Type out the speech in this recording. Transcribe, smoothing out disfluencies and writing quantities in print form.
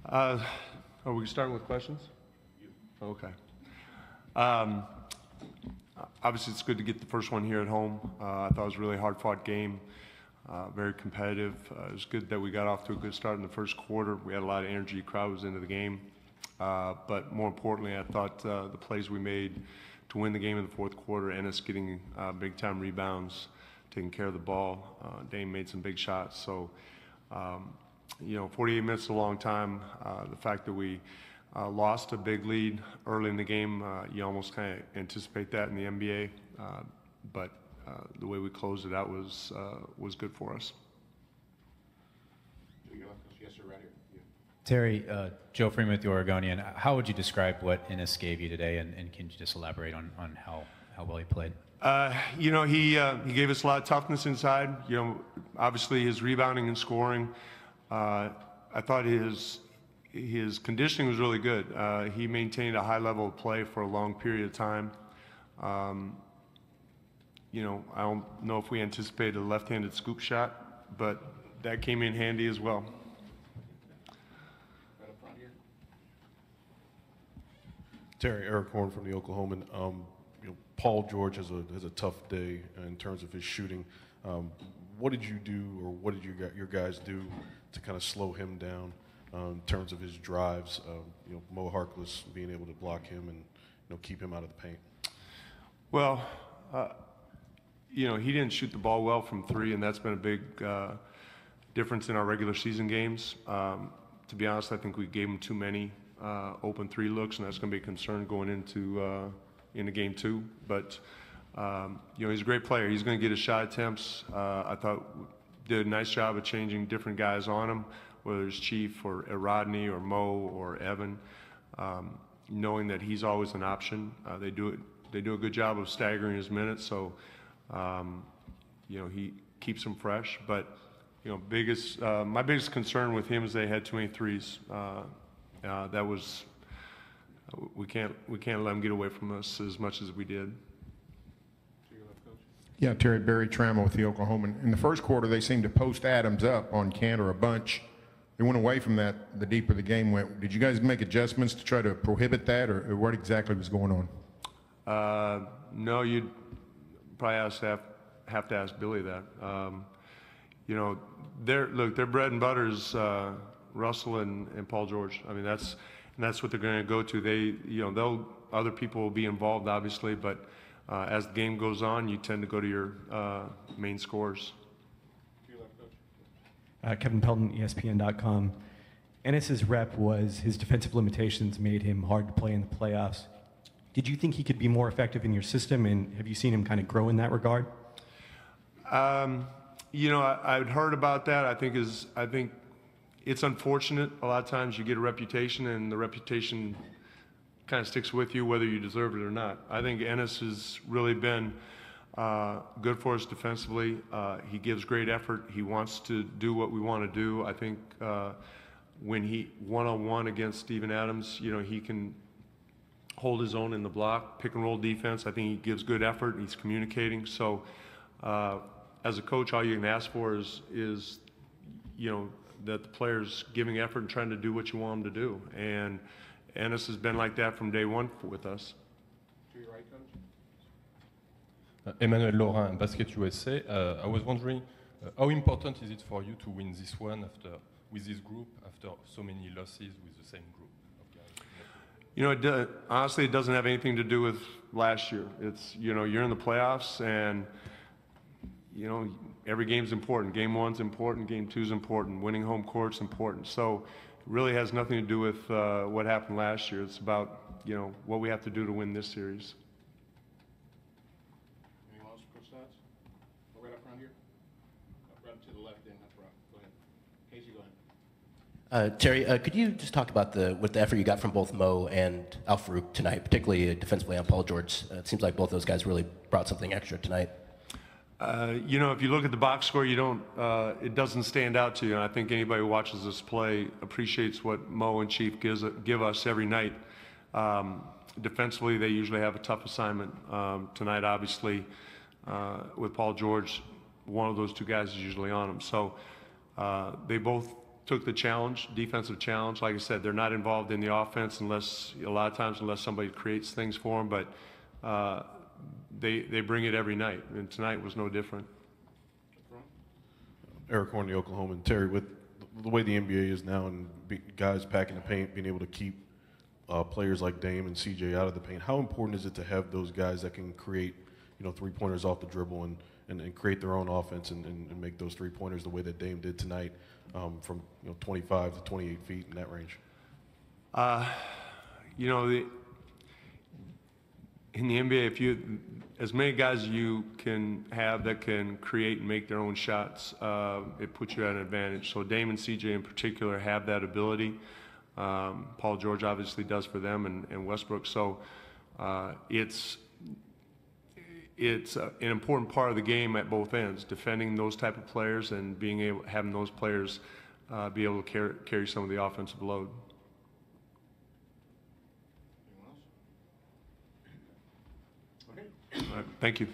Are we starting with questions? Okay. Obviously, it's good to get the first one here at home. I thought it was a really hard-fought game, very competitive. It was good that we got off to a good start in the first quarter. We had a lot of energy. The crowd was into the game. But more importantly, I thought the plays we made to win the game in the fourth quarter, Enes getting big-time rebounds, taking care of the ball. Dame made some big shots. So, 48 minutes is a long time. The fact that we lost a big lead early in the game, you almost kind of anticipate that in the NBA. But the way we closed it out was good for us. Yes, sir, right here. Yeah. Terry, Joe Freeman with the Oregonian. How would you describe what Enes gave you today, and can you just elaborate on how well he played? He gave us a lot of toughness inside. Obviously his rebounding and scoring. I thought his conditioning was really good. He maintained a high level of play for a long period of time. I don't know if we anticipated a left-handed scoop shot, but that came in handy as well. Right up front here. Terry, Eric Horn from the Oklahoman. Paul George has a tough day in terms of his shooting. What did you do, or what did your guys do to kind of slow him down in terms of his drives? Mo Harkless being able to block him and keep him out of the paint. Well, he didn't shoot the ball well from three, and that's been a big difference in our regular season games. To be honest, I think we gave him too many open three looks, and that's going to be a concern going into game two. But he's a great player. He's going to get his shot attempts. I thought did a nice job of changing different guys on him, whether it's Chief or Rodney or Mo or Evan, knowing that he's always an option. They do a good job of staggering his minutes, so he keeps them fresh. But my biggest concern with him is they had too many threes. That was we can't let him get away from us as much as we did. Yeah, Terry, Barry Trammell with the Oklahoman. In the first quarter, they seemed to post Adams up on Kanter a bunch. They went away from that the deeper the game went. Did you guys make adjustments to try to prohibit that, or what exactly was going on? No, you'd probably have to ask Billy that. Their bread and butter is Russell and Paul George. I mean, that's what they're going to go to. Other people will be involved, obviously, but as the game goes on, you tend to go to your main scorers. Kevin Pelton, ESPN.com. Enes's rep was his defensive limitations made him hard to play in the playoffs. Did you think he could be more effective in your system, and have you seen him kind of grow in that regard? I'd heard about that. I think it's unfortunate. A lot of times you get a reputation, and the reputation kind of sticks with you whether you deserve it or not. I think Enes has really been good for us defensively. He gives great effort. He wants to do what we want to do. I think when he one-on-one against Steven Adams, he can hold his own in the block, pick and roll defense. I think he gives good effort. He's communicating. So as a coach, all you can ask for is that the player's giving effort and trying to do what you want them to do. And Enes has been like that from day one with us. To your right, coach. Emmanuel Laurin, Basket USA. I was wondering, how important is it for you to win this one with this group after so many losses with the same group? Honestly, it doesn't have anything to do with last year. It's, you're in the playoffs, and, every game's important. Game one's important, game two's important, winning home court's important. So it really has nothing to do with what happened last year. It's about, what we have to do to win this series. Anyone else for Stotts? Right up front here. Right to the left, then up front. Go ahead. Casey, go ahead. Terry, could you just talk about the effort you got from both Mo and Al-Farouq tonight, particularly defensively on Paul George? It seems like both those guys really brought something extra tonight. If you look at the box score, it doesn't stand out to you. And I think anybody who watches us play appreciates what Mo and Chief give us every night. Defensively, they usually have a tough assignment. Tonight, obviously, with Paul George, one of those two guys is usually on him. So they both took the challenge, defensive challenge. Like I said, they're not involved in the offense unless a lot of times unless somebody creates things for them. But they bring it every night, and tonight was no different. Eric Horn, the Oklahoma, and Terry, with the way the NBA is now and guys packing the paint, being able to keep players like Dame and CJ out of the paint, how important is it to have those guys that can create, three-pointers off the dribble and create their own offense and make those three-pointers the way that Dame did tonight, from 25 to 28 feet in that range? In the NBA, as many guys as you can have that can create and make their own shots, it puts you at an advantage. So Dame and CJ in particular have that ability. Paul George obviously does for them, and Westbrook. So it's an important part of the game at both ends, defending those type of players and having those players be able to carry some of the offensive load. Anyone else? Okay. All right, thank you.